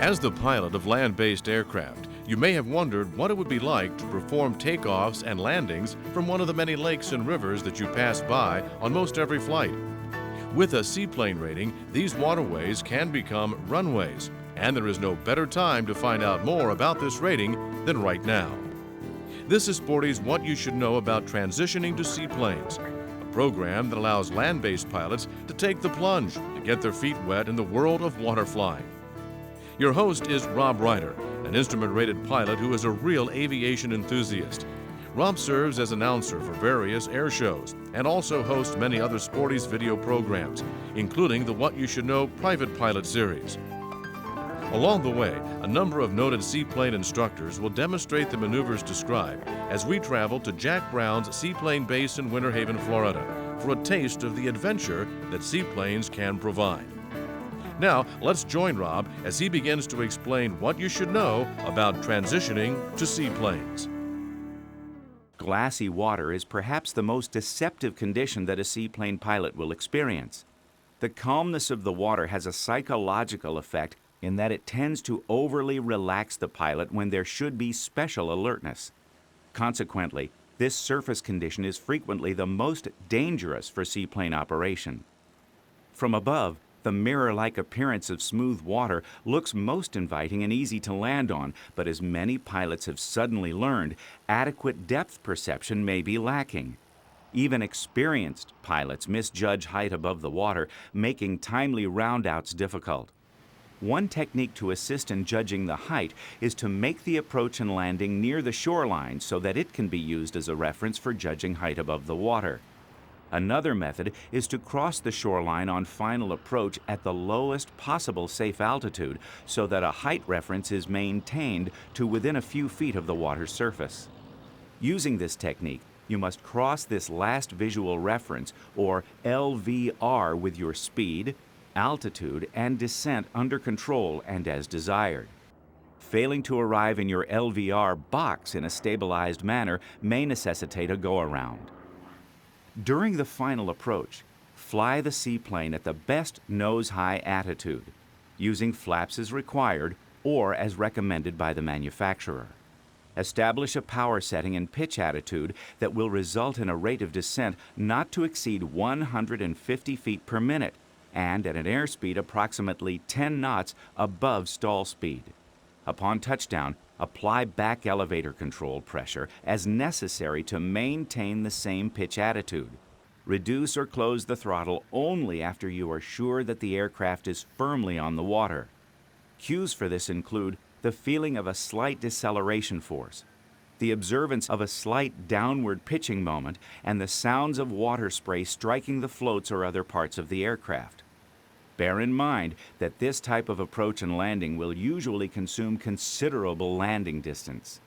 As the pilot of land-based aircraft, you may have wondered what it would be like to perform takeoffs and landings from one of the many lakes and rivers that you pass by on most every flight. With a seaplane rating, these waterways can become runways, and there is no better time to find out more about this rating than right now. This is Sporty's What You Should Know About Transitioning to Seaplanes, a program that allows land-based pilots to take the plunge to get their feet wet in the world of water flying. Your host is Rob Ryder, an instrument-rated pilot who is a real aviation enthusiast. Rob serves as announcer for various air shows and also hosts many other Sporty's video programs, including the What You Should Know Private Pilot series. Along the way, a number of noted seaplane instructors will demonstrate the maneuvers described as we travel to Jack Brown's Seaplane Base in Winter Haven, Florida, for a taste of the adventure that seaplanes can provide. Now, let's join Rob as he begins to explain what you should know about transitioning to seaplanes. Glassy water is perhaps the most deceptive condition that a seaplane pilot will experience. The calmness of the water has a psychological effect in that it tends to overly relax the pilot when there should be special alertness. Consequently, this surface condition is frequently the most dangerous for seaplane operation. From above, the mirror-like appearance of smooth water looks most inviting and easy to land on, but as many pilots have suddenly learned, adequate depth perception may be lacking. Even experienced pilots misjudge height above the water, making timely roundouts difficult. One technique to assist in judging the height is to make the approach and landing near the shoreline so that it can be used as a reference for judging height above the water. Another method is to cross the shoreline on final approach at the lowest possible safe altitude so that a height reference is maintained to within a few feet of the water's surface. Using this technique, you must cross this last visual reference, or LVR, with your speed, altitude, and descent under control and as desired. Failing to arrive in your LVR box in a stabilized manner may necessitate a go-around. During the final approach, fly the seaplane at the best nose-high attitude, using flaps as required or as recommended by the manufacturer. Establish a power setting and pitch attitude that will result in a rate of descent not to exceed 150 feet per minute and at an airspeed approximately 10 knots above stall speed. Upon touchdown, apply back elevator control pressure as necessary to maintain the same pitch attitude. Reduce or close the throttle only after you are sure that the aircraft is firmly on the water. Cues for this include the feeling of a slight deceleration force, the observance of a slight downward pitching moment, and the sounds of water spray striking the floats or other parts of the aircraft. Bear in mind that this type of approach and landing will usually consume considerable landing distance.